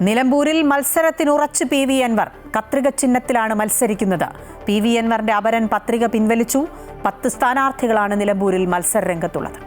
നിലമ്പൂരിൽ മത്സരത്തിനുറച്ച് പി.വി. അൻവർ കത്രിക ചിഹ്നത്തിലാണ് മത്സരിക്കുന്നത്. പി.വി. അൻവറിന്റെ അപരൻ പത്രിക പിൻവലിച്ചു. 10 സ്ഥാനാർത്ഥികളാണ് നിലമ്പൂരിൽ മത്സര രംഗത്തുള്ളത്.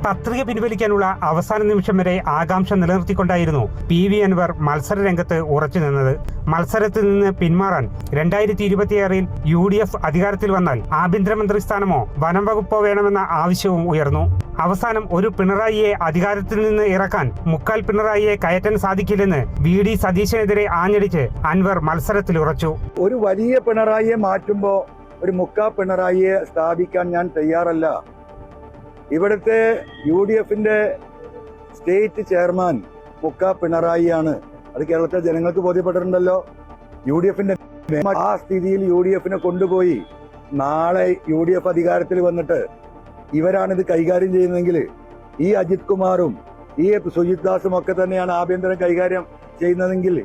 പത്രിക പിൻവലിക്കാനുള്ള അവസാന നിമിഷം വരെ ആകാംക്ഷ നിലനിർത്തിക്കൊണ്ടായിരുന്നു പി.വി. അൻവർ മത്സര രംഗത്ത് ഉറച്ചു നിന്നത്. മത്സരത്തിൽ നിന്ന് പിന്മാറാൻ 2026 UDF അധികാരത്തിൽ വന്നാൽ ആഭ്യന്തരമന്ത്രി സ്ഥാനമോ വനം വകുപ്പോ വേണമെന്ന ആവശ്യവും ഉയർന്നു. അവസാനം ഒരു പിണറായിയെ അധികാരത്തിൽ നിന്ന് ഇറക്കാൻ മുക്കാൽ പിണറായിയെ കയറ്റാൻ സാധിക്കില്ലെന്ന് VD സതീശനെതിരെ ആഞ്ഞടിച്ച് അൻവർ മത്സരത്തിൽ ഉറച്ചു. ഒരു വലിയ പിണറായിയെ മാറ്റുമ്പോ ഒരു മുക്കാ പിണറായിയെ സ്ഥാപിക്കാൻ ഞാൻ തയ്യാറല്ല. ഇവിടുത്തെ UDFന്റെ സ്റ്റേറ്റ് ചെയർമാൻ മുക്കാ പിണറായിയാണ്. അത് കേരളത്തിലെ ജനങ്ങൾക്ക് ബോധ്യപ്പെട്ടിട്ടുണ്ടല്ലോ. UDFന്റെ ആ സ്ഥിതിയിൽ UDFനെ കൊണ്ടുപോയി നാളെ UDF അധികാരത്തിൽ വന്നിട്ട് ഇവരാണിത് കൈകാര്യം ചെയ്യുന്നതെങ്കിൽ ഈ അജിത് കുമാറും ഈ സുജിത് ദാസും ഒക്കെ തന്നെയാണ് ആഭ്യന്തരം കൈകാര്യം ചെയ്യുന്നതെങ്കിൽ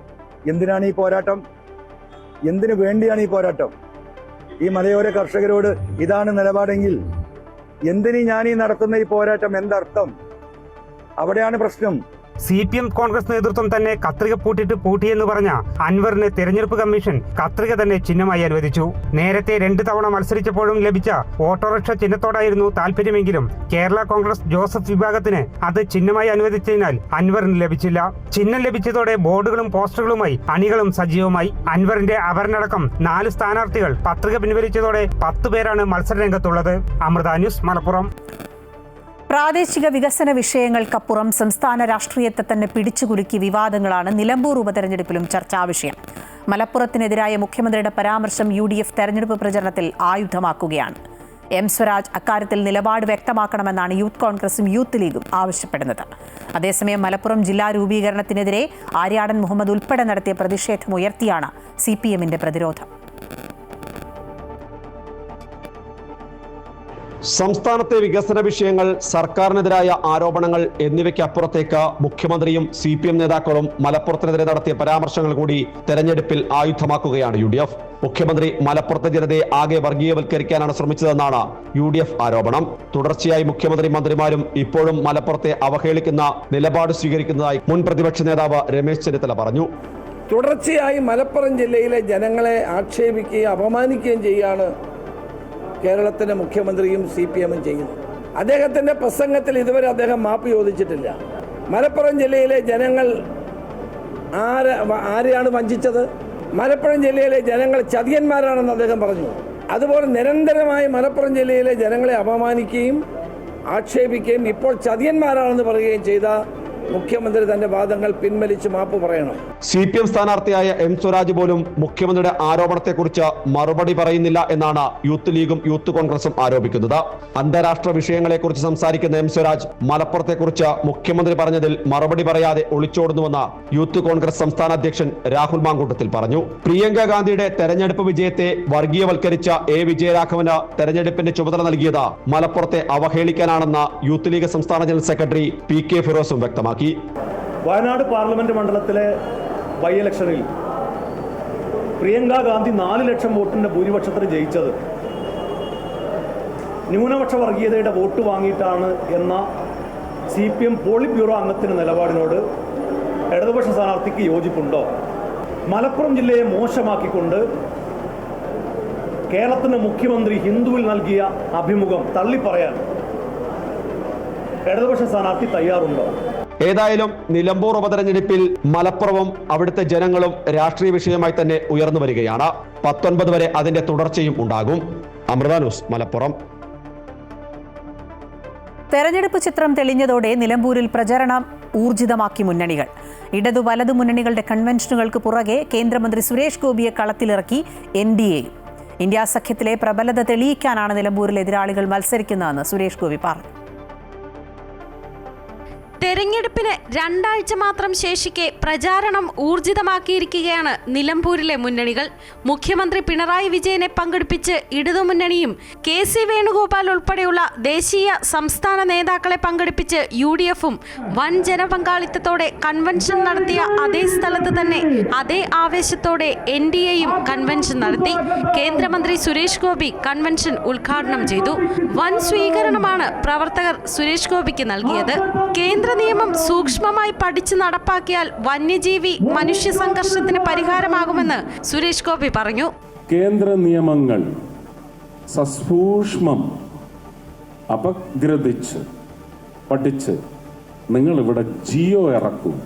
എന്തിനാണ് ഈ പോരാട്ടം? എന്തിനു വേണ്ടിയാണ് ഈ പോരാട്ടം? ഈ മലയോര കർഷകരോട് ഇതാണ് നിലപാടെങ്കിൽ എന്തിനീ ഞാനീ നടത്തുന്ന ഈ പോരാട്ടം? എന്തർത്ഥം? അവിടെയാണ് പ്രശ്നം. CPM കോൺഗ്രസ് നേതൃത്വം തന്നെ കത്രിക പൂട്ടിയെന്ന് പറഞ്ഞ അൻവറിന് തെരഞ്ഞെടുപ്പ് കമ്മീഷൻ കത്രിക തന്നെ ചിഹ്നമായി അനുവദിച്ചു. നേരത്തെ 2 തവണ മത്സരിച്ചപ്പോഴും ലഭിച്ച ഓട്ടോറിക്ഷ ചിഹ്നത്തോടായിരുന്നു താല്പര്യമെങ്കിലും കേരള കോൺഗ്രസ് ജോസഫ് വിഭാഗത്തിന് അത് ചിഹ്നമായി അനുവദിച്ചതിനാൽ അൻവറിന് ലഭിച്ചില്ല. ചിഹ്നം ലഭിച്ചതോടെ ബോർഡുകളും പോസ്റ്ററുകളുമായി അണികളും സജീവമായി. അൻവറിന്റെ അപരനടക്കം 4 സ്ഥാനാർത്ഥികൾ പത്രിക പിൻവലിച്ചതോടെ 10 പേരാണ് മത്സര രംഗത്തുള്ളത്. അമൃത ന്യൂസ്, മലപ്പുറം. പ്രാദേശിക വികസന വിഷയങ്ങൾക്കപ്പുറം സംസ്ഥാന രാഷ്ട്രീയത്തെ തന്നെ പിടിച്ചുകുലുക്കി വിവാദങ്ങളാണ് നിലമ്പൂർ ഉപതെരഞ്ഞെടുപ്പിലും ചർച്ചാ വിഷയം. മലപ്പുറത്തിനെതിരായ മുഖ്യമന്ത്രിയുടെ പരാമർശം UDF തെരഞ്ഞെടുപ്പ് പ്രചരണത്തിൽ ആയുധമാക്കുകയാണ്. M. സ്വരാജ് അക്കാര്യത്തിൽ നിലപാട് വ്യക്തമാക്കണമെന്നാണ് യൂത്ത് കോൺഗ്രസും യൂത്ത് ലീഗും ആവശ്യപ്പെടുന്നത്. അതേസമയം മലപ്പുറം ജില്ലാ രൂപീകരണത്തിനെതിരെ ആര്യാടൻ മുഹമ്മദ് ഉൾപ്പെടെ നടത്തിയ പ്രതിഷേധമുയർത്തിയാണ് CPMന്റെ പ്രതിരോധം. സംസ്ഥാനത്തെ വികസന വിഷയങ്ങൾ, സർക്കാരിനെതിരായ ആരോപണങ്ങൾ എന്നിവയ്ക്കപ്പുറത്തേക്ക് മുഖ്യമന്ത്രിയും CPM നേതാക്കളും മലപ്പുറത്തിനെതിരെ നടത്തിയ പരാമർശങ്ങൾ കൂടി തെരഞ്ഞെടുപ്പിൽ ആയുധമാക്കുകയാണ് UDF. മുഖ്യമന്ത്രി മലപ്പുറത്തെ ജനതയെ ആകെ വർഗീയവൽക്കരിക്കാനാണ് ശ്രമിച്ചതെന്നാണ് UDF ആരോപണം. തുടർച്ചയായി മുഖ്യമന്ത്രി മന്ത്രിമാരും ഇപ്പോഴും മലപ്പുറത്തെ അവഹേളിക്കുന്ന നിലപാട് സ്വീകരിക്കുന്നതായി മുൻ പ്രതിപക്ഷ നേതാവ് രമേശ് ചെന്നിത്തല പറഞ്ഞു. തുടർച്ചയായി മലപ്പുറം ജില്ലയിലെ ജനങ്ങളെ ആക്ഷേപിക്കുകയും അപമാനിക്കുകയും ചെയ്യാണ് കേരളത്തിൻ്റെ മുഖ്യമന്ത്രിയും CPMും ചെയ്യുന്നു. അദ്ദേഹത്തിൻ്റെ പ്രസംഗത്തിൽ ഇതുവരെ അദ്ദേഹം മാപ്പ് ചോദിച്ചിട്ടില്ല. മലപ്പുറം ജില്ലയിലെ ജനങ്ങൾ ആരെയാണ് വഞ്ചിച്ചത്? മലപ്പുറം ജില്ലയിലെ ജനങ്ങൾ ചതിയന്മാരാണെന്ന് അദ്ദേഹം പറഞ്ഞു. അതുപോലെ നിരന്തരമായി മലപ്പുറം ജില്ലയിലെ ജനങ്ങളെ അപമാനിക്കുകയും ആക്ഷേപിക്കുകയും ഇപ്പോൾ ചതിയന്മാരാണെന്ന് പറയുകയും ചെയ്ത മുഖ്യമന്ത്രി തന്റെ വാദങ്ങൾ പിൻവലിച്ച് മാപ്പ് പറയണം. CPM സ്ഥാനാർത്ഥിയായ M. സ്വരാജ് പോലും മുഖ്യമന്ത്രിയുടെ ആരോപണത്തെക്കുറിച്ച് മറുപടി പറയുന്നില്ല എന്നാണ് യൂത്ത് ലീഗും യൂത്ത് കോൺഗ്രസും ആരോപിക്കുന്നത്. അന്താരാഷ്ട്ര വിഷയങ്ങളെക്കുറിച്ച് സംസാരിക്കുന്ന M. സ്വരാജ് മലപ്പുറത്തെക്കുറിച്ച് മുഖ്യമന്ത്രി പറഞ്ഞതിൽ മറുപടി പറയാതെ ഒളിച്ചോടുന്നുവെന്ന് യൂത്ത് കോൺഗ്രസ് സംസ്ഥാന അധ്യക്ഷൻ രാഹുൽ മാങ്കൂട്ടത്തിൽ പറഞ്ഞു. പ്രിയങ്ക ഗാന്ധിയുടെ തെരഞ്ഞെടുപ്പ് വിജയത്തെ വർഗീയവൽക്കരിച്ച A. വിജയരാഘവന് തെരഞ്ഞെടുപ്പിന്റെ ചുമതല നൽകിയത് മലപ്പുറത്തെ അവഹേളിക്കാനാണെന്ന് യൂത്ത് ലീഗ് സംസ്ഥാന ജനറൽ സെക്രട്ടറി PK ഫിറോസും വ്യക്തമാക്കി. വയനാട് പാർലമെന്റ് മണ്ഡലത്തിലെ ബൈ ഇലക്ഷനിൽ പ്രിയങ്ക ഗാന്ധി 4 ലക്ഷം വോട്ടിന്റെ ഭൂരിപക്ഷത്തിന് ജയിച്ചത് ന്യൂനപക്ഷ വർഗീയതയുടെ വോട്ട് വാങ്ങിയിട്ടാണ് എന്ന CPM പോളിറ്റ് ബ്യൂറോ അംഗത്തിന്റെ നിലപാടിനോട് ഇടതുപക്ഷ സ്ഥാനാർത്ഥിക്ക് യോജിപ്പുണ്ടോ? മലപ്പുറം ജില്ലയെ മോശമാക്കിക്കൊണ്ട് കേരളത്തിന്റെ മുഖ്യമന്ത്രി ഹിന്ദുവിൽ നൽകിയ അഭിമുഖം തള്ളിപ്പറയാൻ ഇടതുപക്ഷ സ്ഥാനാർത്ഥി തയ്യാറുണ്ടോ? ഏതായാലും നിലമ്പൂർ ഉപതെരഞ്ഞെടുപ്പിൽ മലപ്പുറവും അവിടുത്തെ ജനങ്ങളും രാഷ്ട്രീയ വിഷയമായി തന്നെ ഉയർന്നു വരികയാണ്. 19 വരെ അതിന്റെ തുടർച്ചയും ഉണ്ടാകും. അമൃത ന്യൂസ്, മലപ്പുറം. തെരഞ്ഞെടുപ്പ് ചിത്രം തെളിഞ്ഞതോടെ നിലമ്പൂരിൽ പ്രചരണം ഊർജിതമാക്കി മുന്നണികൾ. ഇടതു വലതു മുന്നണികളുടെ കൺവെൻഷനുകൾക്ക് പുറകെ കേന്ദ്രമന്ത്രി സുരേഷ് ഗോപിയെ കളത്തിലിറക്കി NDA. ഇന്ത്യ സഖ്യത്തിലെ പ്രബലത തെളിയിക്കാനാണ് നിലമ്പൂരിൽ എതിരാളികൾ മത്സരിക്കുന്നതെന്ന് സുരേഷ് ഗോപി പറഞ്ഞു. തെരഞ്ഞെടുപ്പിന് 2 ആഴ്ച മാത്രം ശേഷിക്കെ പ്രചാരണം ഊർജിതമാക്കിയിരിക്കുകയാണ് നിലമ്പൂരിലെ മുന്നണികൾ. മുഖ്യമന്ത്രി പിണറായി വിജയനെ പങ്കെടുപ്പിച്ച് ഇടതുമുന്നണിയും KC വേണുഗോപാൽ ഉൾപ്പെടെയുള്ള ദേശീയ സംസ്ഥാന നേതാക്കളെ പങ്കെടുപ്പിച്ച് UDFും വൻ ജനപങ്കാളിത്തത്തോടെ കൺവെൻഷൻ നടത്തിയ അതേ സ്ഥലത്ത് തന്നെ അതേ ആവേശത്തോടെ NDAയും കൺവെൻഷൻ നടത്തി. കേന്ദ്രമന്ത്രി സുരേഷ് ഗോപി കൺവെൻഷൻ ഉദ്ഘാടനം ചെയ്തു. വൻ സ്വീകരണമാണ് പ്രവർത്തകർ സുരേഷ് ഗോപിക്ക് നൽകിയത്. കേന്ദ്ര കേന്ദ്ര നിയമം സൂക്ഷ്മമായി പഠിച്ച് നടപ്പാക്കിയാൽ വന്യജീവി മനുഷ്യ സംഘർഷത്തിന് പരിഹാരമാകുമെന്ന് സുരേഷ് ഗോപി പറഞ്ഞു. കേന്ദ്ര നിയമങ്ങൾ സസൂക്ഷ്മം അപഗ്രഥിച്ച് പഠിച്ച് നിങ്ങൾ ഇവിടെ ജിയോ ഇറക്കും.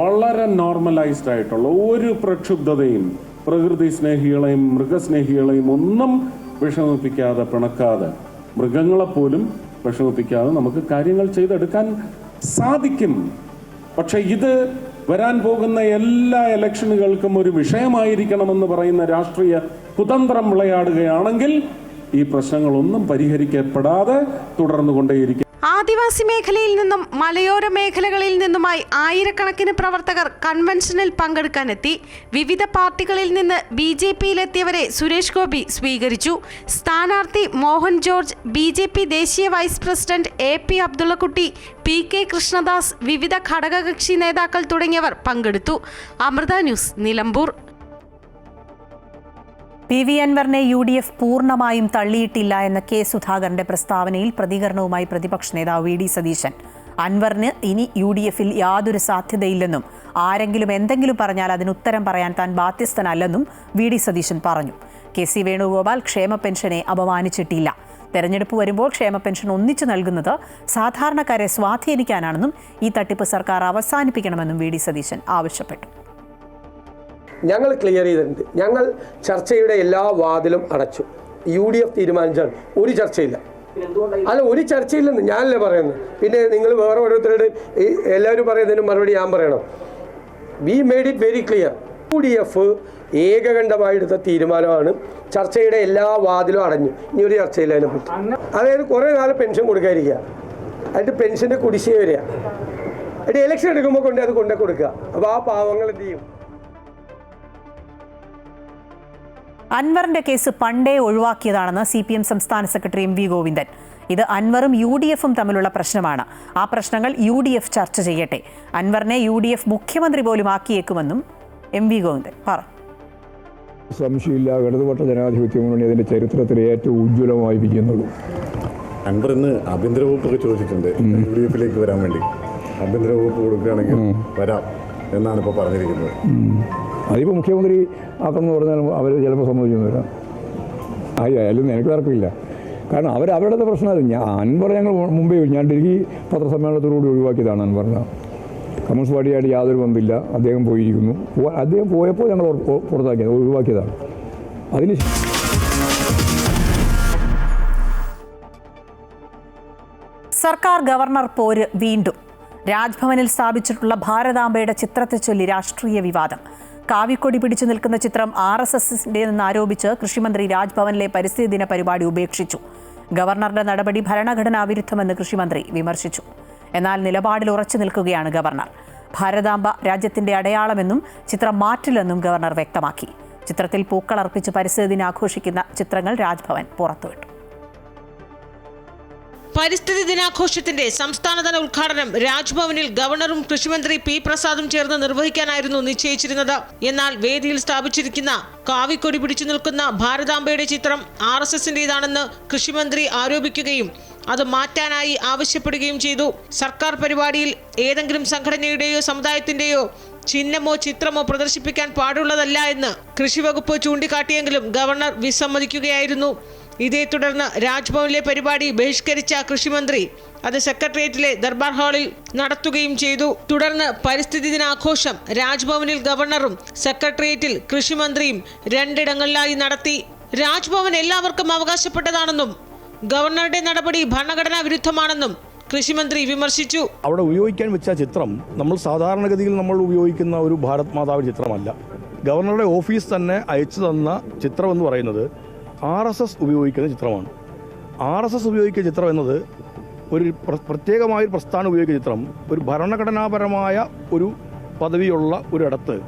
വളരെ നോർമലൈസ്ഡ് ആയിട്ടുള്ള ഒരു പ്രക്ഷുബ്ധതയും പ്രകൃതി സ്നേഹികളെയും മൃഗസ്നേഹികളെയും ഒന്നും വിഷമിപ്പിക്കാതെ പിണക്കാതെ മൃഗങ്ങളെപ്പോലും വിഷമിപ്പിക്കാതെ നമുക്ക് കാര്യങ്ങൾ ചെയ്തെടുക്കാൻ സാധിക്കും. പക്ഷെ ഇത് വരാൻ പോകുന്ന എല്ലാ ഇലക്ഷനുകൾക്കും ഒരു വിഷയമായിരിക്കണമെന്ന് പറയുന്ന രാഷ്ട്രീയ കുതന്ത്രം വിളയാടുകയാണെങ്കിൽ ഈ പ്രശ്നങ്ങളൊന്നും പരിഹരിക്കപ്പെടാതെ തുടർന്നുകൊണ്ടേയിരിക്കും. ആദിവാസി മേഖലയിൽ നിന്നും മലയോര മേഖലകളിൽ നിന്നുമായി ആയിരക്കണക്കിന് പ്രവർത്തകർ കൺവെൻഷനിൽ പങ്കെടുക്കാനെത്തി. വിവിധ പാർട്ടികളിൽ നിന്ന് BJPയിലെത്തിയവരെ സുരേഷ് ഗോപി സ്വീകരിച്ചു. സ്ഥാനാർത്ഥി മോഹൻ ജോർജ്, BJP ദേശീയ vice president AP Abdullakutty, PK Krishnadas, വിവിധ ഘടകകക്ഷി നേതാക്കൾ തുടങ്ങിയവർ പങ്കെടുത്തു. അമൃത ന്യൂസ്, നിലമ്പൂർ. PV അൻവറിനെ UDF പൂർണ്ണമായും തള്ളിയിട്ടില്ല എന്ന K സുധാകരന്റെ പ്രസ്താവനയിൽ പ്രതികരണവുമായി പ്രതിപക്ഷ നേതാവ് VD സതീശൻ. അൻവറിന് ഇനി UDFൽ യാതൊരു സാധ്യതയില്ലെന്നും ആരെങ്കിലും എന്തെങ്കിലും പറഞ്ഞാൽ അതിന് ഉത്തരം പറയാൻ താൻ ബാധ്യസ്ഥനല്ലെന്നും VD സതീശൻ പറഞ്ഞു. KC വേണുഗോപാൽ ക്ഷേമ പെൻഷനെ അപമാനിച്ചിട്ടില്ല. തെരഞ്ഞെടുപ്പ് വരുമ്പോൾ ക്ഷേമ പെൻഷൻ ഒന്നിച്ചു നൽകുന്നത് സാധാരണക്കാരെ സ്വാധീനിക്കാനാണെന്നും ഈ തട്ടിപ്പ് സർക്കാർ അവസാനിപ്പിക്കണമെന്നും VD സതീശൻ ആവശ്യപ്പെട്ടു. ഞങ്ങൾ ക്ലിയർ ചെയ്തിട്ടുണ്ട്. ഞങ്ങൾ ചർച്ചയുടെ എല്ലാ വാതിലും അടച്ചു. UDF തീരുമാനിച്ചാൽ ഒരു ചർച്ചയില്ല. അല്ല, ഒരു ചർച്ചയില്ലെന്ന് ഞാനല്ലേ പറയുന്നത്. പിന്നെ നിങ്ങൾ വേറെ ഓരോരുത്തരുടെ എല്ലാവരും പറയുന്നതിന് മറുപടി ഞാൻ പറയണം. V made it very clear. UDF ഏകകണ്ഠമായി എടുത്ത തീരുമാനമാണ്. ചർച്ചയുടെ എല്ലാ വാതിലും അടഞ്ഞു. ഇനി ഒരു ചർച്ചയില്ല അതിനെപ്പറ്റി. അതായത് കുറേ നാൾ പെൻഷൻ കൊടുക്കാതിരിക്കുക, അതിൻ്റെ പെൻഷൻ്റെ കുടിശ്ശിക വരിക, അതിൻ്റെ ഇലക്ഷൻ എടുക്കുമ്പോൾ അത് കൊണ്ടേ കൊടുക്കുക. അപ്പോൾ ആ പാവങ്ങൾ എന്ത് ചെയ്യും? അൻവറിന്റെ കേസ് പണ്ടേ ഒഴിവാക്കിയതാണെന്ന് CPM സംസ്ഥാന സെക്രട്ടറി MV ഗോവിന്ദൻ. ഇത് അൻവറും UDFും തമ്മിലുള്ള പ്രശ്നമാണ്. ആ പ്രശ്നങ്ങൾ UDF ചർച്ച ചെയ്യട്ടെ. അൻവറിനെ UDF മുഖ്യമന്ത്രി പോലും ആക്കിയേക്കുമെന്നും MV ഗോവിന്ദൻ പറഞ്ഞു. സംശയമില്ല, ഇടതുപക്ഷ ജനാധിപത്യ മുന്നണി അതിൻ്റെ ചരിത്രത്തിൽ ഏറ്റവും ഉജ്ജ്വലമായി വിജയുന്നുള്ളൂ. അൻവർ ഇന്ന് ആഭ്യന്തര വകുപ്പൊക്കെ ചോദിച്ചിട്ടുണ്ട് UDFിലേക്ക് വരാൻ വേണ്ടി. ആഭ്യന്തര വകുപ്പ് കൊടുക്കുകയാണെങ്കിൽ വരാം എന്നാണ് ഇപ്പോൾ പറഞ്ഞിരിക്കുന്നത്. അതിപ്പോൾ മുഖ്യമന്ത്രി ആക്കണമെന്ന് പറഞ്ഞാൽ അവർ ചിലപ്പോൾ സമ്മതിച്ചെന്ന് വരാം. ആയാലും എനിക്ക് തർക്കമില്ല. കാരണം അവരുടെ പ്രശ്നമല്ല. അൻവർ ഞങ്ങൾ മുമ്പേ ഞാൻ ഡൽഹി പത്രസമ്മേളനത്തോടുകൂടി ഒഴിവാക്കിയതാണ് അൻവറിനെ. കമ്മ്യൂണിസ്റ്റ് പാർട്ടിയായിട്ട് യാതൊരു ബന്ധമില്ല. അദ്ദേഹം പോയിരിക്കുന്നു. അദ്ദേഹം പോയപ്പോൾ ഞങ്ങൾ പുറത്താക്കിയത്, ഒഴിവാക്കിയതാണ്. അതിന് സർക്കാർ ഗവർണർ പോര് വീണ്ടും. രാജ്ഭവനിൽ സ്ഥാപിച്ചിട്ടുള്ള ഭാരതാംബയുടെ ചിത്രത്തെ ചൊല്ലി രാഷ്ട്രീയ വിവാദം. കാവിക്കൊടി പിടിച്ചു നിൽക്കുന്ന ചിത്രം RSSന്റേതെന്ന് ആരോപിച്ച് കൃഷിമന്ത്രി രാജ്ഭവനിലെ പരിസ്ഥിതി ദിന പരിപാടി ഉപേക്ഷിച്ചു. ഗവർണറുടെ നടപടി ഭരണഘടനാ വിരുദ്ധമെന്ന് കൃഷിമന്ത്രി വിമർശിച്ചു. എന്നാൽ നിലപാടിൽ ഉറച്ചു നിൽക്കുകയാണ് ഗവർണർ. ഭാരതാംബ രാജ്യത്തിന്റെ അടയാളമെന്നും ചിത്രം മാറ്റില്ലെന്നും ഗവർണർ വ്യക്തമാക്കി. ചിത്രത്തിൽ പൂക്കളർപ്പിച്ച് പരിസ്ഥിതി ദിനം ആഘോഷിക്കുന്ന ചിത്രങ്ങൾ രാജ്ഭവൻ പുറത്തുവിട്ടു. പരിസ്ഥിതി ദിനാഘോഷത്തിന്റെ സംസ്ഥാനതല ഉദ്ഘാടനം രാജ്ഭവനിൽ ഗവർണറും കൃഷിമന്ത്രി P പ്രസാദും ചേർന്ന് നിർവഹിക്കാനായിരുന്നു നിശ്ചയിച്ചിരുന്നത്. എന്നാൽ വേദിയിൽ സ്ഥാപിച്ചിരിക്കുന്ന കാവിക്കൊടി പിടിച്ചു നിൽക്കുന്ന ഭാരതാംബയുടെ ചിത്രം RSSന്റേതാണെന്ന് കൃഷിമന്ത്രി ആരോപിക്കുകയും അത് മാറ്റാനായി ആവശ്യപ്പെടുകയും ചെയ്തു. സർക്കാർ പരിപാടിയിൽ ഏതെങ്കിലും സംഘടനയുടെയോ സമുദായത്തിന്റെയോ ചിഹ്നമോ ചിത്രമോ പ്രദർശിപ്പിക്കാൻ പാടുള്ളതല്ല എന്ന് കൃഷിവകുപ്പ് ചൂണ്ടിക്കാട്ടിയെങ്കിലും ഗവർണർ വിസമ്മതിക്കുകയായിരുന്നു. ഇതേ തുടർന്ന് രാജ്ഭവനിലെ പരിപാടി ബഹിഷ്കരിച്ച കൃഷിമന്ത്രി അത് സെക്രട്ടേറിയറ്റിലെ ദർബാർ ഹാളിൽ നടത്തുകയും ചെയ്തു. തുടർന്ന് പരിസ്ഥിതി ദിനാഘോഷം രാജ്ഭവനിൽ ഗവർണറും സെക്രട്ടേറിയറ്റിൽ കൃഷിമന്ത്രിയും രണ്ടിടങ്ങളിലായി നടത്തി. രാജ്ഭവൻ എല്ലാവർക്കും അവകാശപ്പെട്ടതാണെന്നും ഗവർണറുടെ നടപടി ഭരണഘടനാ വിരുദ്ധമാണെന്നും കൃഷിമന്ത്രി വിമർശിച്ചു. അവിടെ ഉപയോഗിക്കാൻ വെച്ച ചിത്രം നമ്മൾ സാധാരണഗതിയിൽ നമ്മൾ ഉപയോഗിക്കുന്ന ഒരു ഭാരത് മാതാവിന്റെ ചിത്രമല്ല. ഗവർണറുടെ ഓഫീസ് തന്നെ അയച്ചു തന്ന ചിത്രം എന്ന് പറയുന്നത് RSS ഉപയോഗിക്കുന്ന ചിത്രമാണ്. RSS ഉപയോഗിക്കുന്ന ചിത്രം എന്നത് ഒരു പ്രത്യേകമായ ഒരു പ്രസ്ഥാനം ഉപയോഗിക്കുന്ന ചിത്രം ഒരു ഭരണഘടനാപരമായ ഒരു പദവിയുള്ള ഒരിടത്ത്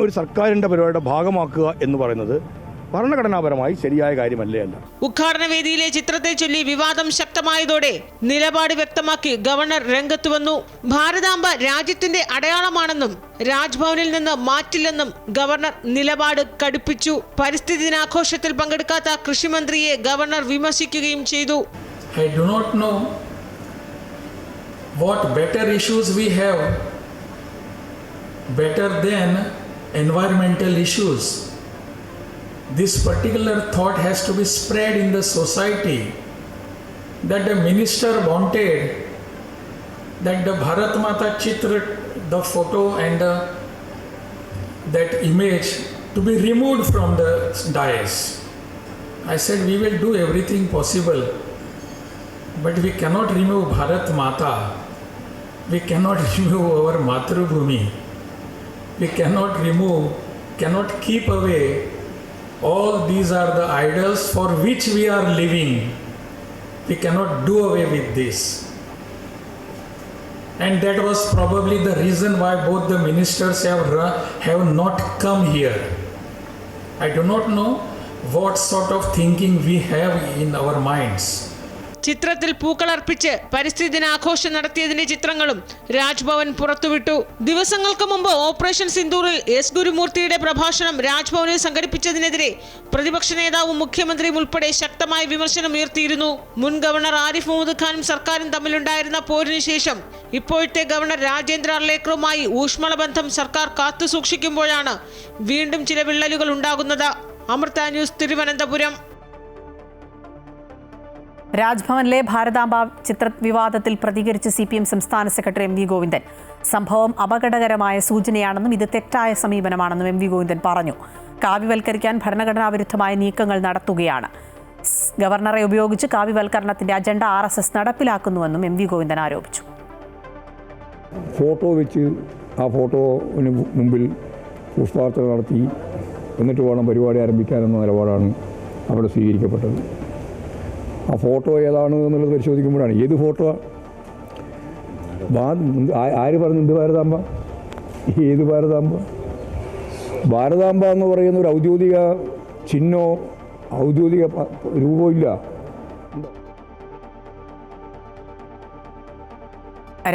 ഒരു സർക്കാരിൻ്റെ പരിപാടിയുടെ ഭാഗമാക്കുക എന്ന് പറയുന്നത് ഭരണഘടനാപരമായി ശരിയായ കാര്യമല്ലേ അല്ല. ഉദ്ഘാടന വേദിയിലെ ചിത്രത്തെ ചൊല്ലി വിവാദം ശക്തമായതോടെ നിലപാട് വ്യക്തമാക്കി ഗവർണർ രംഗത്ത് വന്നു. ഭാരതാംബ രാജ്യത്തിന്റെ അടയാളമാണെന്നും രാജ്ഭവനിൽ നിന്ന് മാറ്റില്ലെന്നും ഗവർണർ നിലപാട് കടുപ്പിച്ചു. പരിസ്ഥിതി ദിനാഘോഷത്തിൽ പങ്കെടുക്കാത്ത കൃഷിമന്ത്രിയെ ഗവർണർ വിമർശിക്കുകയും ചെയ്തു. I do not know what better issues we have better than environmental issues. This particular thought has to be spread in the society that the minister wanted that the Bharat Mata Chitra, the photo and that image to be removed from the dais. I said we will do everything possible, but we cannot remove Bharat Mata. We cannot remove our Matrubhumi. We cannot keep away. All these are the idols for which we are living. We cannot do away with this. And that was probably the reason why both the ministers have not come here. I do not know what sort of thinking we have in our minds. ചിത്രത്തിൽ പൂക്കളർപ്പിച്ച് പരിസ്ഥിതി ദിനാഘോഷം നടത്തിയതിന്റെ ചിത്രങ്ങളും രാജ്ഭവൻ പുറത്തുവിട്ടു. ദിവസങ്ങൾക്ക് മുമ്പ് operation സിന്ദൂറിൽ S ഗുരുമൂർത്തിയുടെ പ്രഭാഷണം രാജ്ഭവനിൽ സംഘടിപ്പിച്ചതിനെതിരെ പ്രതിപക്ഷ നേതാവും മുഖ്യമന്ത്രിയും ഉൾപ്പെടെ ശക്തമായ വിമർശനം ഉയർത്തിയിരുന്നു. മുൻ ഗവർണർ ആരിഫ് മുഹമ്മദ് ഖാനും സർക്കാരും തമ്മിലുണ്ടായിരുന്ന പോരിന് ശേഷം ഇപ്പോഴത്തെ ഗവർണർ രാജേന്ദ്ര അർലേക്കറുമായി ഊഷ്മള ബന്ധം സർക്കാർ കാത്തുസൂക്ഷിക്കുമ്പോഴാണ് വീണ്ടും ചില വിള്ളലുകൾ ഉണ്ടാകുന്നത്. അമൃത ന്യൂസ്, തിരുവനന്തപുരം. രാജ്ഭവനിലെ ഭാരതാംബ ചിത്ര വിവാദത്തിൽ പ്രതികരിച്ച് CPM സംസ്ഥാന സെക്രട്ടറി MV ഗോവിന്ദൻ സംഭവം അപകടകരമായ സൂചനയാണെന്നും ഇത് തെറ്റായ സമീപനമാണെന്നും MV ഗോവിന്ദൻ പറഞ്ഞു. കാവ്യവൽക്കരിക്കാൻ ഭരണഘടനാ വിരുദ്ധമായ നീക്കങ്ങൾ നടത്തുകയാണ്. ഗവർണറെ ഉപയോഗിച്ച് കാവ്യവൽക്കരണത്തിന്റെ അജണ്ട RSS നടപ്പിലാക്കുന്നുവെന്നും MV ഗോവിന്ദൻ ആരോപിച്ചു. ഫോട്ടോ വെച്ച് ആ ഫോട്ടോന് മുമ്പിൽ പുഷ്പാർച്ചന നടത്തി എന്നിട്ട് വേണം പരിപാടി ആരംഭിക്കാനെന്ന നിലപാടാണ് അവിടെ സ്വീകരിക്കപ്പെട്ടത്. ആ ഫോട്ടോ ഏതാണ് എന്നുള്ളത് പരിശോധിക്കുമ്പോഴാണ് ഏത് ഫോട്ടോ ആര് പറഞ്ഞു എന്ത് ഭാരതാംബ, ഏത് ഭാരതാംബ? ഭാരതാംബ എന്ന് പറയുന്ന ഒരു ഔദ്യോഗിക ചിഹ്നോ ഔദ്യോഗിക രൂപമോ ഇല്ല.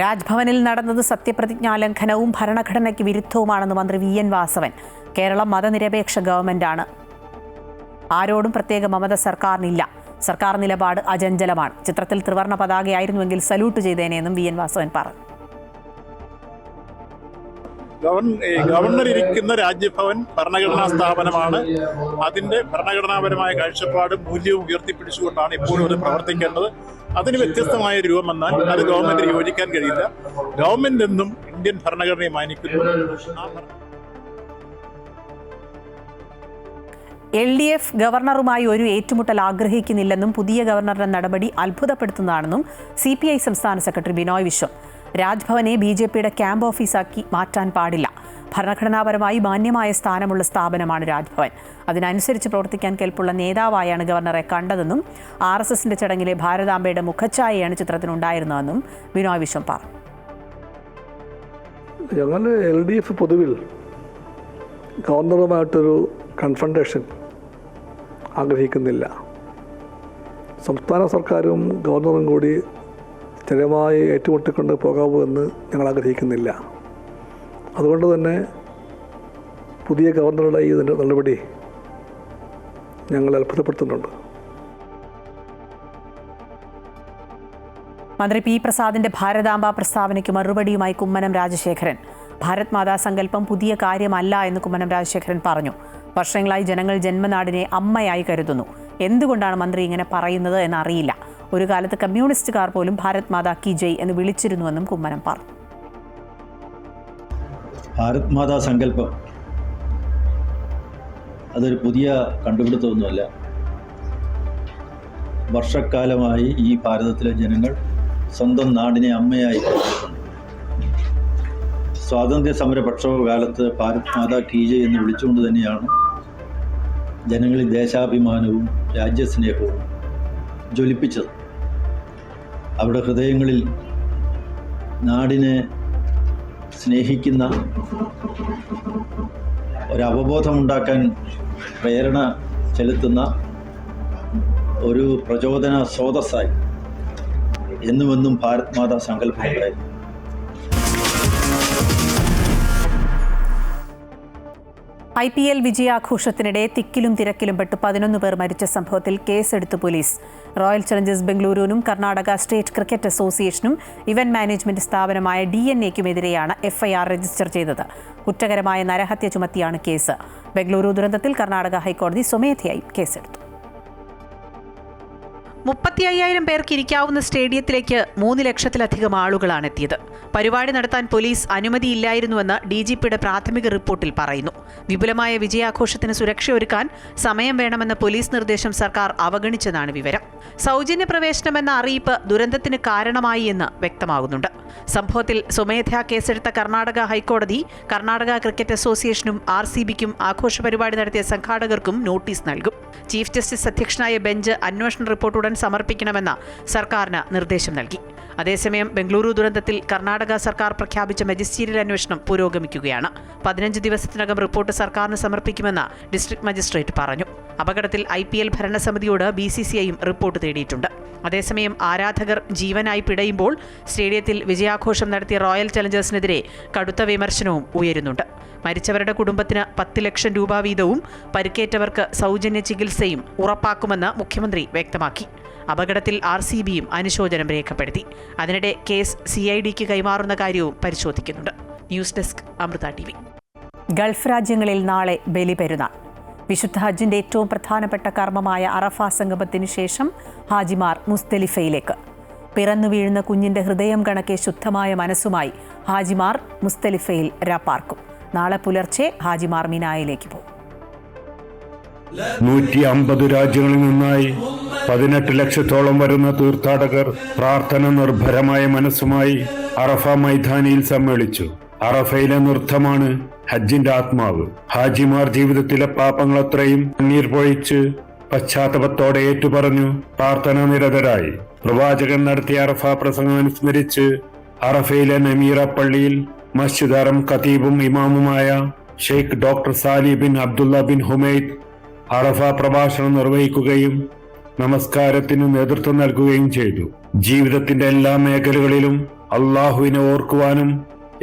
രാജ്ഭവനിൽ നടന്നത് സത്യപ്രതിജ്ഞാ ലംഘനവും ഭരണഘടനയ്ക്ക് വിരുദ്ധവുമാണെന്ന് മന്ത്രി VN വാസവൻ. കേരളം മതനിരപേക്ഷ ഗവൺമെന്റാണ്. ആരോടും പ്രത്യേക മമത സർക്കാരിനില്ല. സർക്കാർ നിലപാട് അചഞ്ചലമാണ്. ചിത്രത്തിൽ ത്രിവർണ്ണ പതാകയായിരുന്നുവെങ്കിൽ സല്യൂട്ട് ചെയ്തേനെയെന്നും VN വാസവൻ പറഞ്ഞു. ഗവർണർ ഇരിക്കുന്ന രാജ്ഭവൻ ഭരണഘടനാ സ്ഥാപനമാണ്. അതിന്റെ ഭരണഘടനാപരമായ കാഴ്ചപ്പാടും മൂല്യവും ഉയർത്തിപ്പിടിച്ചുകൊണ്ടാണ് ഇപ്പോഴും അത് പ്രവർത്തിക്കേണ്ടത്. അതിന് വ്യത്യസ്തമായ രൂപം വന്നാൽ അത് ഗവൺമെന്റിന് യോജിക്കാൻ കഴിയില്ല. ഗവൺമെന്റ് എന്നും ഇന്ത്യൻ ഭരണഘടനയെ മാനിക്കുന്നു. LDF ഗവർണറുമായി ഒരു ഏറ്റുമുട്ടൽ ആഗ്രഹിക്കുന്നില്ലെന്നും പുതിയ ഗവർണറുടെ നടപടി അത്ഭുതപ്പെടുത്തുന്നതാണെന്നും CPI സംസ്ഥാന സെക്രട്ടറി ബിനോയ് വിശ്വം. രാജ്ഭവനെ BJPയുടെ ക്യാമ്പ് ഓഫീസാക്കി മാറ്റാൻ പാടില്ല. ഭരണഘടനാപരമായി മാന്യമായ സ്ഥാനമുള്ള സ്ഥാപനമാണ് രാജ്ഭവൻ. അതിനനുസരിച്ച് പ്രവർത്തിക്കാൻ കെൽപ്പുള്ള നേതാവായാണ് ഗവർണറെ കണ്ടതെന്നും RSSന്റെ ചടങ്ങിലെ ഭാരതാംബയുടെ മുഖച്ഛായയാണ് ചിത്രത്തിനുണ്ടായിരുന്നതെന്നും ബിനോയ് വിശ്വം പറഞ്ഞു. ഞങ്ങൾ LDF പൊതുവിൽ ഗവർണറുമായിട്ടൊരു കൺഫ്രണ്ടേഷൻ ആഗ്രഹിക്കുന്നില്ല. സംസ്ഥാന സർക്കാരും ഗവർണറും കൂടി സ്ഥിരമായി ഏറ്റുമുട്ടിക്കൊണ്ട് പോകാവൂ എന്ന് ഞങ്ങൾ ആഗ്രഹിക്കുന്നില്ല. അതുകൊണ്ട് തന്നെ പുതിയ ഗവർണറുടെ ഈ നടപടി ഞങ്ങൾ അത്ഭുതപ്പെടുത്തുന്നുണ്ട്. മന്ത്രി P. പ്രസാദിന്റെ ഭാരതാംബ പ്രസ്താവനയ്ക്ക് മറുപടിയുമായി കുമ്മനം രാജശേഖരൻ. ഭാരത് മാതാ സങ്കല്പം പുതിയ കാര്യമല്ല എന്ന് കുമ്മനം രാജശേഖരൻ പറഞ്ഞു. വർഷങ്ങളായി ജനങ്ങൾ ജന്മനാടിനെ അമ്മയായി കരുതുന്നു. എന്തുകൊണ്ടാണ് മന്ത്രി ഇങ്ങനെ പറയുന്നത് എന്നറിയില്ല. ഒരു കാലത്ത് കമ്മ്യൂണിസ്റ്റുകാർ പോലും ഭാരത് മാതാ കി ജയ് എന്ന് വിളിച്ചിരുന്നുവെന്നും കുമ്മനം പറഞ്ഞു. ഭാരത് മാതാ സങ്കല്പം അതൊരു പുതിയ കണ്ടുപിടുത്തമൊന്നുമല്ല. വർഷക്കാലമായി ഈ ഭാരതത്തിലെ ജനങ്ങൾ സ്വന്തം നാടിനെ അമ്മയായി കരുതിയിട്ടുണ്ട്. സ്വാതന്ത്ര്യ സമര പ്രക്ഷോഭകാലത്ത് ഭാരത് മാതാ കി ജയ് എന്ന് വിളിച്ചുകൊണ്ട് തന്നെയാണ് ജനങ്ങളിൽ ദേശാഭിമാനവും രാജ്യസ്നേഹവും ജ്വലിപ്പിച്ചത്. അവരുടെ ഹൃദയങ്ങളിൽ നാടിനെ സ്നേഹിക്കുന്ന ഒരവബോധമുണ്ടാക്കാൻ പ്രേരണ ചെലുത്തുന്ന ഒരു പ്രചോദന സ്രോതസ്സായി എന്നുമെന്നും ഭാരത് മാതാ സങ്കല്പമുണ്ടായിരുന്നു. IPL വിജയാഘോഷത്തിനിടെ തിക്കിലും തിരക്കിലും പെട്ട് 11 പേർ മരിച്ച സംഭവത്തിൽ കേസെടുത്ത് പോലീസ്. റോയൽ ചലഞ്ചേഴ്സ് ബംഗളൂരുവിനും കർണാടക സ്റ്റേറ്റ് ക്രിക്കറ്റ് അസോസിയേഷനും ഇവന്റ് മാനേജ്മെന്റ് സ്ഥാപനമായ DNAക്കുമെതിരെയാണ് FIR രജിസ്റ്റർ ചെയ്തത്. കുറ്റകരമായ നരഹത്യ ചുമത്തിയാണ് കേസ്. ബംഗളൂരു ദുരന്തത്തിൽ കർണാടക ഹൈക്കോടതി സ്വമേധയായി കേസെടുത്തു. 35,000 പേർക്ക് ഇരിക്കാവുന്ന സ്റ്റേഡിയത്തിലേക്ക് 3 ലക്ഷത്തിലധികം ആളുകളാണ് എത്തിയത്. പരിപാടി നടത്താൻ പോലീസ് അനുമതിയില്ലായിരുന്നുവെന്ന് DGPയുടെ പ്രാഥമിക റിപ്പോർട്ടിൽ പറയുന്നു. വിപുലമായ വിജയാഘോഷത്തിന് സുരക്ഷയൊരുക്കാൻ സമയം വേണമെന്ന പോലീസ് നിർദ്ദേശം സർക്കാർ അവഗണിച്ചതാണ് വിവരം. സൗജന്യ പ്രവേശനമെന്ന അറിയിപ്പ് ദുരന്തത്തിന് കാരണമായി എന്ന് വ്യക്തമാകുന്നുണ്ട്. സംഭവത്തിൽ സ്വമേധയാ കേസെടുത്ത കർണാടക ഹൈക്കോടതി കർണാടക ക്രിക്കറ്റ് അസോസിയേഷനും RCBക്കും ആഘോഷ പരിപാടി നടത്തിയ സംഘാടകർക്കും നോട്ടീസ് നൽകും. ചീഫ് ജസ്റ്റിസ് അധ്യക്ഷനായ ബെഞ്ച് അന്വേഷണ റിപ്പോർട്ട് ഉടൻ സമർപ്പിക്കണമെന്ന് സർക്കാരിന് നിർദ്ദേശം നൽകി. അതേസമയം ബംഗളൂരു ദുരന്തത്തിൽ കർണാടക സർക്കാർ പ്രഖ്യാപിച്ച മജിസ്റ്റീരിയൽ അന്വേഷണം പുരോഗമിക്കുകയാണ്. 15 ദിവസത്തിനകം റിപ്പോർട്ട് സർക്കാരിന് സമർപ്പിക്കുമെന്ന് ഡിസ്ട്രിക്ട് മജിസ്ട്രേറ്റ് പറഞ്ഞു. അപകടത്തിൽ IPL ഭരണസമിതിയോട് BCCIയും റിപ്പോർട്ട് തേടിയിട്ടുണ്ട്. അതേസമയം ആരാധകർ ജീവനായി പിടയുമ്പോൾ സ്റ്റേഡിയത്തിൽ വിജയാഘോഷം നടത്തിയ റോയൽ ചലഞ്ചേഴ്സിനെതിരെ കടുത്ത വിമർശനവും ഉയരുന്നുണ്ട്. മരിച്ചവരുടെ കുടുംബത്തിന് 10 ലക്ഷം രൂപ വീതവും പരിക്കേറ്റവർക്ക് സൗജന്യ ചികിത്സയും ഉറപ്പാക്കുമെന്ന് മുഖ്യമന്ത്രി വ്യക്തമാക്കി. അപകടത്തിൽ RCBയും അനുശോചനം രേഖപ്പെടുത്തി. അതിനിടെ കേസ് CIDക്ക് കൈമാറുന്ന കാര്യവും പരിശോധിക്കുന്നുണ്ട്. News desk Amrita TV. Gulf രാജ്യങ്ങളിൽ നാളെ ബലിപെരുന്നാൾ. വിശുദ്ധ ഹജ്ജിന്റെ ഏറ്റവും പ്രധാനപ്പെട്ട കർമ്മമായ അറഫ സംഗമത്തിന് ശേഷം ഹാജിമാർ മുസ്ദലിഫയിലേക്ക്. പിറന്നു വീഴുന്ന കുഞ്ഞിന്റെ ഹൃദയം കണക്കെ ശുദ്ധമായ മനസ്സുമായി ഹാജിമാർ മുസ്ദലിഫയിൽ രാപ്പാർക്കും. നാളെ പുലർച്ചെ ഹാജിമാർ മിനായിലേക്ക് പോകും. 150 രാജ്യങ്ങളിൽ നിന്നായി 18 ലക്ഷത്തോളം വരുന്ന തീർത്ഥാടകർ പ്രാർത്ഥന നിർഭരമായ മനസ്സുമായി അറഫ മൈതാനിയിൽ സമ്മേളിച്ചു. അറഫയിലെ നൃത്തമാണ് ഹജ്ജിന്റെ ആത്മാവ്. ഹാജിമാർ ജീവിതത്തിലെ പാപങ്ങളത്രയും കണ്ണീർ പൊഴിച്ച് പശ്ചാത്തലത്തോടെ ഏറ്റുപറഞ്ഞു പ്രാർത്ഥനാ നിരതരായി. പ്രവാചകൻ നടത്തിയ അറഫ പ്രസംഗം അനുസ്മരിച്ച് അറഫയിലെ നമീറ പള്ളിയിൽ മസ്ജിദ് ഹറം ഖതീബും ഇമാമുമായ Sheikh doctor Saleh bin Abdullah bin Humaid Arafah പ്രഭാഷണം നിർവഹിക്കുകയും നമസ്കാരത്തിന് നേതൃത്വം നൽകുകയും ചെയ്തു. ജീവിതത്തിന്റെ എല്ലാ മേഖലകളിലും അള്ളാഹുവിനെ ഓർക്കുവാനും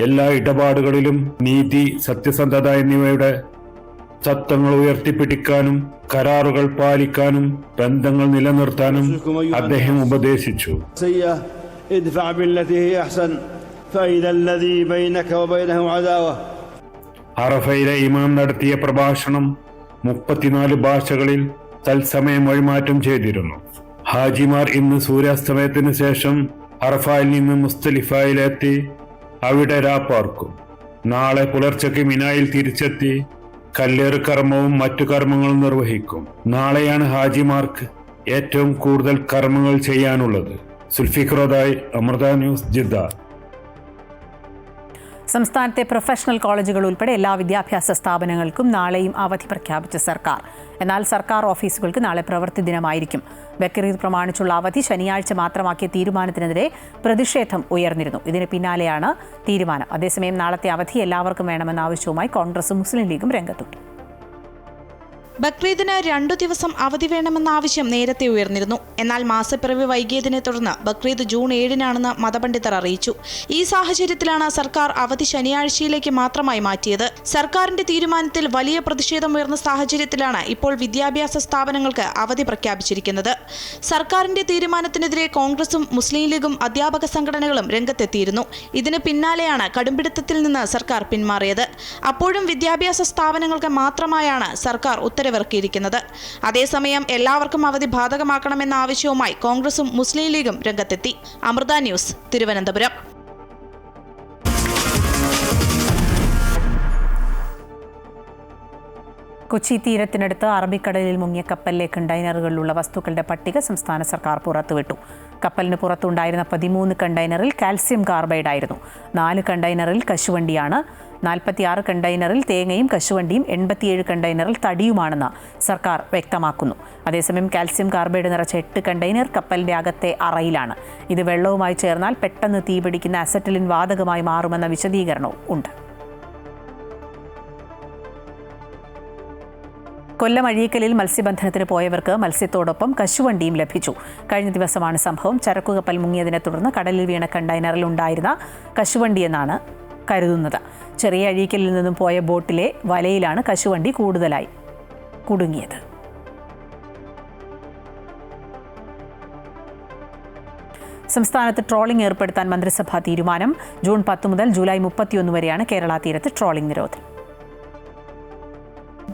എല്ലാ ഇടപാടുകളിലും നീതി, സത്യസന്ധത എന്നിവയുടെ തത്വങ്ങൾ ഉയർത്തിപ്പിടിക്കാനും കരാറുകൾ പാലിക്കാനും ബന്ധങ്ങൾ നിലനിർത്താനും അദ്ദേഹം ഉപദേശിച്ചു. അറഫയിലെ ഇമാം നടത്തിയ പ്രഭാഷണം 34 ഭാഷകളിൽ തത്സമയം വഴിമാറ്റം ചെയ്തിരുന്നു. ഹാജിമാർ ഇന്ന് സൂര്യാസ്തമയത്തിന് ശേഷം അറഫയിൽ നിന്ന് മുസ്ദലിഫയിലെത്തി അവിടെ രാപ്പാർക്കും. നാളെ പുലർച്ചയ്ക്ക് മിനായിൽ തിരിച്ചെത്തി കല്ലേറ് കർമ്മവും മറ്റു കർമ്മങ്ങളും നിർവഹിക്കും. നാളെയാണ് ഹാജിമാർക്ക് ഏറ്റവും കൂടുതൽ കർമ്മങ്ങൾ ചെയ്യാനുള്ളത്. സുൽഫിഖ്റോദായി, അമൃത ന്യൂസ്, ജിദ്ദ. സംസ്ഥാനത്തെ പ്രൊഫഷണൽ കോളേജുകൾ ഉൾപ്പെടെ എല്ലാ വിദ്യാഭ്യാസ സ്ഥാപനങ്ങൾക്കും നാളെയും അവധി പ്രഖ്യാപിച്ച സർക്കാർ. എന്നാൽ സർക്കാർ ഓഫീസുകൾക്ക് നാളെ പ്രവൃത്തി ദിനമായിരിക്കും. ബക്രീദ് പ്രമാണിച്ചുള്ള അവധി ശനിയാഴ്ച മാത്രമാക്കിയ തീരുമാനത്തിനെതിരെ പ്രതിഷേധം ഉയർന്നിരുന്നു. ഇതിന് പിന്നാലെയാണ് തീരുമാനം. അതേസമയം നാളത്തെ അവധി എല്ലാവർക്കും വേണമെന്ന ആവശ്യവുമായി കോൺഗ്രസും മുസ്ലിം ലീഗും രംഗത്തുണ്ട്. ബക്രീദിന് 2 ദിവസം അവധി വേണമെന്ന ആവശ്യം നേരത്തെ ഉയർന്നിരുന്നു. എന്നാൽ മാസപ്പിറവി വൈകിയതിനെ തുടർന്ന് ബക്രീദ് ജൂൺ 7-നാണെന്ന് മതപണ്ഡിതർ അറിയിച്ചു. ഈ സാഹചര്യത്തിലാണ് സർക്കാർ അവധി ശനിയാഴ്ചയിലേക്ക് മാത്രമായി മാറ്റിയത്. സർക്കാരിന്റെ തീരുമാനത്തിൽ വലിയ പ്രതിഷേധം ഉയർന്ന സാഹചര്യത്തിലാണ് ഇപ്പോൾ വിദ്യാഭ്യാസ സ്ഥാപനങ്ങൾക്ക് അവധി പ്രഖ്യാപിച്ചിരിക്കുന്നത്. സർക്കാരിന്റെ തീരുമാനത്തിനെതിരെ കോൺഗ്രസും മുസ്ലിം ലീഗും അധ്യാപക സംഘടനകളും രംഗത്തെത്തിയിരുന്നു. ഇതിന് പിന്നാലെയാണ് കടുംപിടുത്തത്തിൽ നിന്ന് സർക്കാർ പിന്മാറിയത്. അപ്പോഴും വിദ്യാഭ്യാസ സ്ഥാപനങ്ങൾക്ക് മാത്രമായാണ് സർക്കാർ ഉത്തരവിറക്കിയിരിക്കുന്നത്. അതേസമയം എല്ലാവർക്കും അവധി ബാധകമാക്കണമെന്ന ആവശ്യവുമായി കോൺഗ്രസും മുസ്ലിം ലീഗും രംഗത്തെത്തി. അമൃത ന്യൂസ്, തിരുവനന്തപുരം. കൊച്ചി തീരത്തിനടുത്ത് അറബിക്കടലിൽ മുങ്ങിയ കപ്പലിലെ കണ്ടെയ്നറുകളിലുള്ള വസ്തുക്കളുടെ പട്ടിക സംസ്ഥാന സർക്കാർ പുറത്തുവിട്ടു. കപ്പലിന് പുറത്തുണ്ടായിരുന്ന 13 കണ്ടെയ്നറിൽ കാൽസ്യം കാർബൈഡ് ആയിരുന്നു. 4 കണ്ടെയ്നറിൽ കശുവണ്ടിയാണ്. 46 കണ്ടെയ്നറിൽ തേങ്ങയും കശുവണ്ടിയും 87 കണ്ടെയ്നറിൽ തടിയുമാണെന്ന് സർക്കാർ വ്യക്തമാക്കുന്നു. അതേസമയം കാൽസ്യം കാർബൈഡ് നിറച്ച 8 കണ്ടെയ്നർ കപ്പലിന്റെ അകത്തെ അറയിലാണ്. ഇത് വെള്ളവുമായി ചേർന്നാൽ പെട്ടെന്ന് തീപിടിക്കുന്ന അസറ്റിലിൻ വാതകമായി മാറുമെന്ന വിശദീകരണവും ഉണ്ട്. കൊല്ലം അഴീക്കലിൽ മത്സ്യബന്ധനത്തിന് പോയവർക്ക് മത്സ്യത്തോടൊപ്പം കശുവണ്ടിയും ലഭിച്ചു. കഴിഞ്ഞ ദിവസമാണ് സംഭവം. ചരക്കുകപ്പൽ മുങ്ങിയതിനെ തുടർന്ന് കടലിൽ വീണ കണ്ടെയ്നറിൽ ഉണ്ടായിരുന്ന കശുവണ്ടിയെന്നാണ് കരുതുന്നത്. ചെറിയ അഴീക്കലിൽ നിന്നും പോയ ബോട്ടിലെ വലയിലാണ് കശുവണ്ടി കൂടുതലായി കുടുങ്ങിയത്. സംസ്ഥാനത്ത് ട്രോളിംഗ് ഏർപ്പെടുത്താൻ മന്ത്രിസഭാ തീരുമാനം. ജൂൺ 10 മുതൽ ജൂലൈ 31 വരെയാണ് കേരള തീരത്ത് ട്രോളിംഗ് നിരോധനം.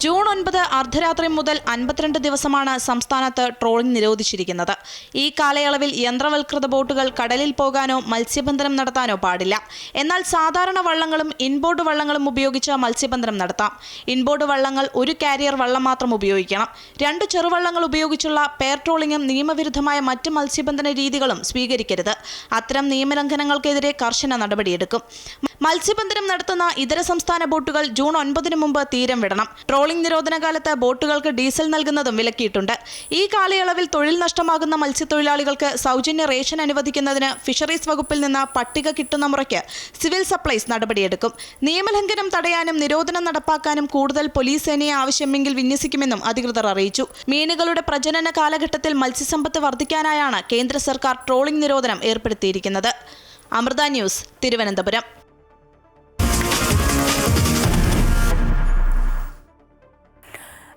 ജൂൺ 9 അർദ്ധരാത്രി മുതൽ 52 ദിവസമാണ് സംസ്ഥാനത്ത് ട്രോളിംഗ് നിരോധിച്ചിരിക്കുന്നത്. ഈ കാലയളവിൽ യന്ത്രവൽകൃത ബോട്ടുകൾ കടലിൽ പോകാനോ മത്സ്യബന്ധനം നടത്താനോ പാടില്ല. എന്നാൽ സാധാരണ വള്ളങ്ങളും ഇൻബോർഡ് വള്ളങ്ങളും ഉപയോഗിച്ച് മത്സ്യബന്ധനം നടത്താം. ഇൻബോർഡ് വള്ളങ്ങൾ ഒരു കാരിയർ വള്ളം മാത്രം ഉപയോഗിക്കണം. 2 ചെറുവള്ളങ്ങൾ ഉപയോഗിച്ചുള്ള പെയർ ട്രോളിംഗും നിയമവിരുദ്ധമായ മറ്റ് മത്സ്യബന്ധന രീതികളും സ്വീകരിക്കരുത്. അത്തരം നിയമലംഘനങ്ങൾക്കെതിരെ കർശന നടപടിയെടുക്കും. മത്സ്യബന്ധനം നടത്തുന്ന ഇതര സംസ്ഥാന ബോട്ടുകൾ ജൂൺ 9 മുമ്പ് തീരം വിടണം. ട്രോളിംഗ് നിരോധന കാലത്ത് ബോട്ടുകൾക്ക് ഡീസൽ നൽകുന്നതും വിലക്കിയിട്ടുണ്ട്. ഈ കാലയളവിൽ തൊഴിൽ നഷ്ടമാകുന്ന മത്സ്യത്തൊഴിലാളികൾക്ക് സൗജന്യ റേഷൻ അനുവദിക്കുന്നതിന് ഫിഷറീസ് വകുപ്പിൽ നിന്ന് പട്ടിക കിട്ടുന്ന മുറയ്ക്ക് സിവിൽ സപ്ലൈസ് നടപടിയെടുക്കും. നിയമലംഘനം തടയാനും നിരോധനം നടപ്പാക്കാനും കൂടുതൽ പോലീസ് സേനയെ ആവശ്യമെങ്കിൽ വിന്യസിക്കുമെന്നും അധികൃതർ അറിയിച്ചു. മീനുകളുടെ പ്രജനന കാലഘട്ടത്തിൽ മത്സ്യസമ്പത്ത് വർദ്ധിക്കാനായാണ് കേന്ദ്ര സർക്കാർ ട്രോളിംഗ് നിരോധനം ഏർപ്പെടുത്തിയിരിക്കുന്നത്. അമൃത ന്യൂസ്, തിരുവനന്തപുരം.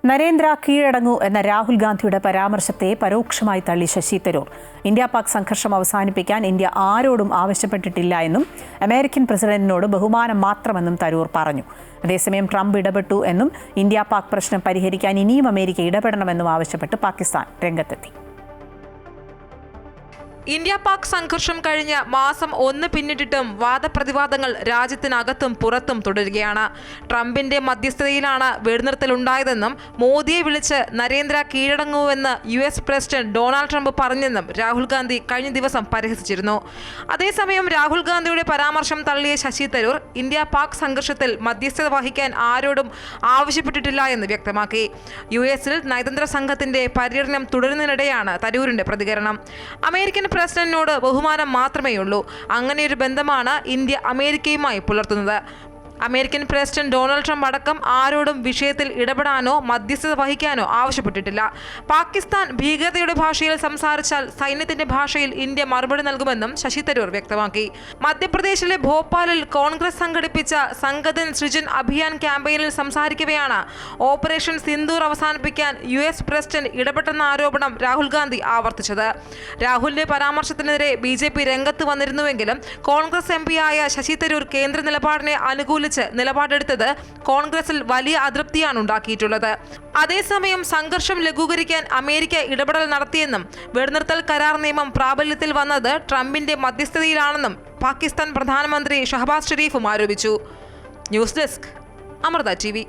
നരേന്ദ്ര കീഴടങ്ങൂ എന്ന രാഹുൽ ഗാന്ധിയുടെ പരാമർശത്തെ പരോക്ഷമായി തള്ളി ശശി തരൂർ. ഇന്ത്യ പാക് സംഘർഷം അവസാനിപ്പിക്കാൻ ഇന്ത്യ ആരോടും ആവശ്യപ്പെട്ടിട്ടില്ല എന്നും അമേരിക്കൻ പ്രസിഡന്റിനോട് ബഹുമാനം മാത്രമെന്നും തരൂർ പറഞ്ഞു. അതേസമയം ട്രംപ് ഇടപെട്ടു എന്നും ഇന്ത്യ പാക് പ്രശ്നം പരിഹരിക്കാൻ ഇനിയും അമേരിക്ക ഇടപെടണമെന്നും ആവശ്യപ്പെട്ട് പാകിസ്ഥാൻ രംഗത്തെത്തി. ഇന്ത്യ പാക് സംഘർഷം കഴിഞ്ഞ് മാസം 1 പിന്നിട്ടിട്ടും വാദപ്രതിവാദങ്ങൾ രാജ്യത്തിനകത്തും പുറത്തും തുടരുകയാണ്. ട്രംപിന്റെ മധ്യസ്ഥതയിലാണ് വെടിനിർത്തലുണ്ടായതെന്നും മോദിയെ വിളിച്ച് നരേന്ദ്ര കീഴടങ്ങുവെന്ന് US പ്രസിഡന്റ് ഡൊണാൾഡ് ട്രംപ് പറഞ്ഞെന്നും രാഹുൽ ഗാന്ധി കഴിഞ്ഞ ദിവസം പരിഹസിച്ചിരുന്നു. അതേസമയം രാഹുൽ ഗാന്ധിയുടെ പരാമർശം തള്ളിയ ശശി തരൂർ ഇന്ത്യ പാക് സംഘർഷത്തിൽ മധ്യസ്ഥത വഹിക്കാൻ ആരോടും ആവശ്യപ്പെട്ടിട്ടില്ല എന്ന് വ്യക്തമാക്കി. US നയതന്ത്ര സംഘത്തിന്റെ പര്യടനം തുടരുന്നതിനിടെയാണ് തരൂരിന്റെ പ്രതികരണം. അമേരിക്കൻ പ്രസിഡന്റിനോട് ബഹുമാനം മാത്രമേയുള്ളൂ. അങ്ങനെയൊരു ബന്ധമാണ് ഇന്ത്യ അമേരിക്കയുമായി പുലർത്തുന്നത്. അമേരിക്കൻ പ്രസിഡന്റ് ഡൊണാൾഡ് ട്രംപ് അടക്കം ആരോടും വിഷയത്തിൽ ഇടപെടാനോ മധ്യസ്ഥത വഹിക്കാനോ ആവശ്യപ്പെട്ടിട്ടില്ല. പാകിസ്ഥാൻ ഭീകരതയുടെ ഭാഷയിൽ സംസാരിച്ചാൽ സൈന്യത്തിന്റെ ഭാഷയിൽ ഇന്ത്യ മറുപടി നൽകുമെന്നും ശശി തരൂർ വ്യക്തമാക്കി. മധ്യപ്രദേശിലെ ഭോപ്പാലിൽ കോൺഗ്രസ് സംഘടിപ്പിച്ച സംഗതൻ സൃജൻ അഭിയാൻ ക്യാമ്പയിനിൽ സംസാരിക്കവെയാണ് ഓപ്പറേഷൻ സിന്ദൂർ അവസാനിപ്പിക്കാൻ US പ്രസിഡന്റ് ഇടപെട്ടെന്ന ആരോപണം രാഹുൽ ഗാന്ധി ആവർത്തിച്ചത്. രാഹുലിന്റെ പരാമർശത്തിനെതിരെ BJP രംഗത്ത് വന്നിരുന്നുവെങ്കിലും കോൺഗ്രസ് MP-യായ ശശി തരൂർ കേന്ദ്ര നിലപാടിനെ അനുകൂലിച്ച് നിലപാടെടുത്തത് കോൺഗ്രസിൽ വലിയ അതൃപ്തിയാണ് ഉണ്ടാക്കിയിട്ടുള്ളത്. അതേസമയം സംഘർഷം ലഘൂകരിക്കാൻ അമേരിക്ക ഇടപെടൽ നടത്തിയെന്നും വെടിനിർത്തൽ കരാർ നിയമം പ്രാബല്യത്തിൽ വന്നത് ട്രംപിന്റെ മധ്യസ്ഥതയിലാണെന്നും പാകിസ്ഥാൻ പ്രധാനമന്ത്രി ഷഹബാസ് ഷെരീഫും ആരോപിച്ചു. News desk, Amrita TV.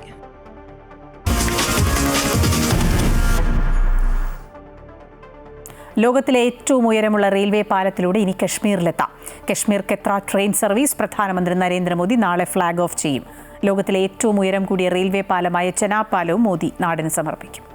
ലോകത്തിലെ ഏറ്റവും ഉയരമുള്ള റെയിൽവേ പാലത്തിലൂടെ ഇനി കശ്മീരിലെത്താം. കശ്മീർ കെത്ര ട്രെയിൻ സർവീസ് പ്രധാനമന്ത്രി നരേന്ദ്രമോദി നാളെ ഫ്ളാഗ് ഓഫ് ചെയ്യും. ലോകത്തിലെ ഏറ്റവും ഉയരം കൂടിയ റെയിൽവേ പാലമായ ചെനാബ് പാലവും മോദി നാടിന് സമർപ്പിക്കും.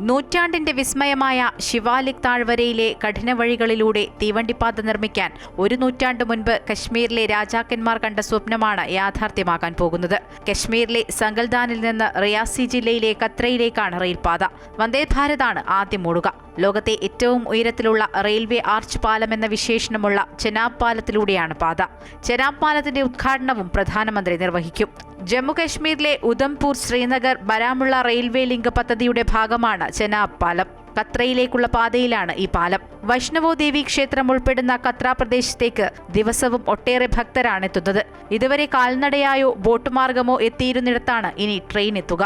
നൂറ്റാണ്ടിന്റെ വിസ്മയമായ ശിവാലിക് താഴ്വരയിലെ കഠിന വഴികളിലൂടെ തീവണ്ടിപ്പാത നിർമ്മിക്കാൻ 1 നൂറ്റാണ്ട് മുൻപ് കശ്മീരിലെ രാജാക്കന്മാർ കണ്ട സ്വപ്നമാണ് യാഥാർത്ഥ്യമാകാൻ പോകുന്നത്. കശ്മീരിലെ സങ്കൽദാനിൽ നിന്ന് റിയാസി ജില്ലയിലെ കത്രയിലേക്കാണ് റെയിൽപാത. വന്ദേ ഭാരതാണ് ആദ്യം ഓടുക. ലോകത്തെ ഏറ്റവും ഉയരത്തിലുള്ള റെയിൽവേ ആർച്ച് പാലം എന്ന വിശേഷണമുള്ള ചെനാബ് പാലത്തിലൂടെയാണ് പാത. ചെനാബ് പാലത്തിന്റെ ഉദ്ഘാടനവും പ്രധാനമന്ത്രി നിർവഹിക്കും. ജമ്മു കശ്മീരിലെ ഉധംപൂർ, ശ്രീനഗർ, ബരാമുള്ള റെയിൽവേ ലിങ്ക് പദ്ധതിയുടെ ഭാഗമാണ് ചെനാബ് പാലം. കത്രയിലേക്കുള്ള പാതയിലാണ് ഈ പാലം. വൈഷ്ണവോ ദേവി ക്ഷേത്രം ഉൾപ്പെടുന്ന കത്ര പ്രദേശത്തേക്ക് ദിവസവും ഒട്ടേറെ ഭക്തരാണ് എത്തുന്നത്. ഇതുവരെ കാൽനടയായോ ബോട്ട് മാർഗമോ എത്തിയിരുന്നിടത്താണ് ഇനി ട്രെയിൻ എത്തുക.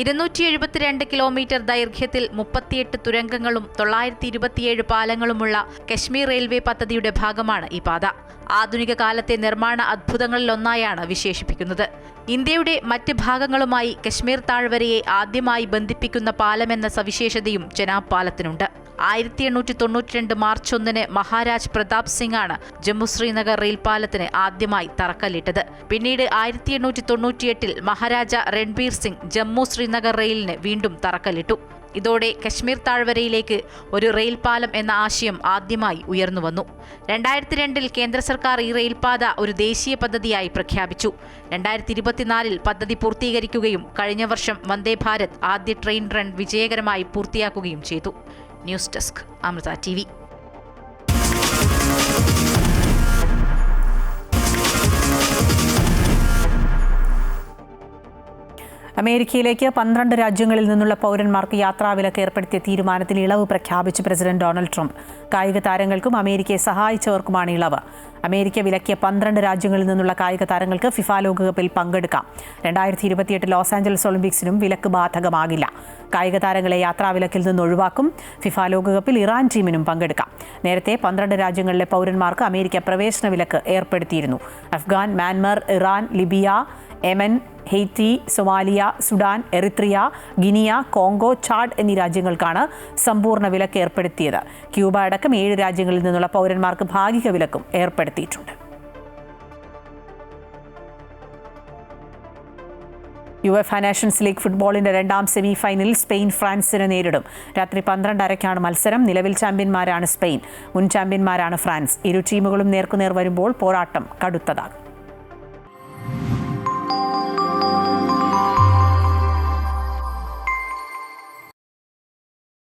272 കിലോമീറ്റർ ദൈർഘ്യത്തിൽ 38 തുരങ്കങ്ങളും 927 പാലങ്ങളുമുള്ള കശ്മീർ റെയിൽവേ പദ്ധതിയുടെ ഭാഗമാണ് ഈ പാത. ആധുനിക കാലത്തെ നിർമ്മാണ അത്ഭുതങ്ങളിലൊന്നായാണ് വിശേഷിപ്പിക്കുന്നത്. ഇന്ത്യയുടെ മറ്റ് ഭാഗങ്ങളുമായി കശ്മീർ താഴ്വരയെ ആദ്യമായി ബന്ധിപ്പിക്കുന്ന പാലമെന്ന സവിശേഷതയും ചെനാബ് പാലത്തിനുണ്ട്. 1892 മാർച്ച് 1 മഹാരാജ് പ്രതാപ് സിംഗ് ആണ് ജമ്മു ശ്രീനഗർ റെയിൽപാലത്തിന് ആദ്യമായി തറക്കല്ലിട്ടത്. പിന്നീട് 1898 മഹാരാജ രൺബീർ സിംഗ് ജമ്മു ശ്രീനഗർ റെയിലിന് വീണ്ടും തറക്കല്ലിട്ടു. ഇതോടെ കശ്മീർ താഴ്വരയിലേക്ക് ഒരു റെയിൽപാലം എന്ന ആശയം ആദ്യമായി ഉയർന്നുവന്നു. 2002 കേന്ദ്ര സർക്കാർ ഈ റെയിൽപാത ഒരു ദേശീയ പദ്ധതിയായി പ്രഖ്യാപിച്ചു. 2024 പദ്ധതി പൂർത്തീകരിക്കുകയും കഴിഞ്ഞ വർഷം വന്ദേ ഭാരത് ആദ്യ ട്രെയിൻ റൺ വിജയകരമായി പൂർത്തിയാക്കുകയും ചെയ്തു. News desk, Amrita TV. അമേരിക്കയിലേക്ക് 12 രാജ്യങ്ങളിൽ നിന്നുള്ള പൗരന്മാർക്ക് യാത്രാവിലക്ക് ഏർപ്പെടുത്തിയ തീരുമാനത്തിൽ ഇളവ് പ്രഖ്യാപിച്ച് പ്രസിഡന്റ് ഡൊണാൾഡ് ട്രംപ്. കായിക താരങ്ങൾക്കും അമേരിക്കയെ സഹായിച്ചവർക്കുമാണ് ഇളവ്. അമേരിക്ക വിലക്കിയ 12 രാജ്യങ്ങളിൽ നിന്നുള്ള കായിക താരങ്ങൾക്ക് ഫിഫ ലോകകപ്പിൽ പങ്കെടുക്കാം. 2028 ലോസ് ആഞ്ചലസ് ഒളിമ്പിക്സിനും വിലക്ക് ബാധകമാകില്ല. കായിക താരങ്ങളെ യാത്രാവിലക്കിൽ നിന്ന് ഒഴിവാക്കും. ഫിഫ ലോകകപ്പിൽ ഇറാൻ ടീമിനും പങ്കെടുക്കാം. നേരത്തെ 12 രാജ്യങ്ങളിലെ പൗരന്മാർക്ക് അമേരിക്ക പ്രവേശന വിലക്ക് ഏർപ്പെടുത്തിയിരുന്നു. Afghan, Myanmar, Iran, Libya, Yemen, Haiti, Somalia, Sudan, Eritrea, guinea, Congo, Chad എന്നീ രാജ്യങ്ങൾക്കാണ് സമ്പൂർണ്ണ വിലക്ക് ഏർപ്പെടുത്തിയത്. ക്യൂബ അടക്കം 7 രാജ്യങ്ങളിൽ നിന്നുള്ള പൗരന്മാർക്ക് ഭാഗിക വിലക്കും ഏർപ്പെടുത്തിയിട്ടുണ്ട്. യുഎഫ നേഷൻസ് ലീഗ് ഫുട്ബോളിന്റെ 2ാം സെമി ഫൈനലിൽ സ്പെയിൻ ഫ്രാൻസിനെ നേരിടും. രാത്രി 12:30-ക്കാണ് മത്സരം. നിലവിൽ ചാമ്പ്യന്മാരാണ് സ്പെയിൻ, മുൻ ചാമ്പ്യന്മാരാണ് ഫ്രാൻസ്. ഇരു ടീമുകളും നേർക്കുനേർ വരുമ്പോൾ പോരാട്ടം കടുത്തതാകും.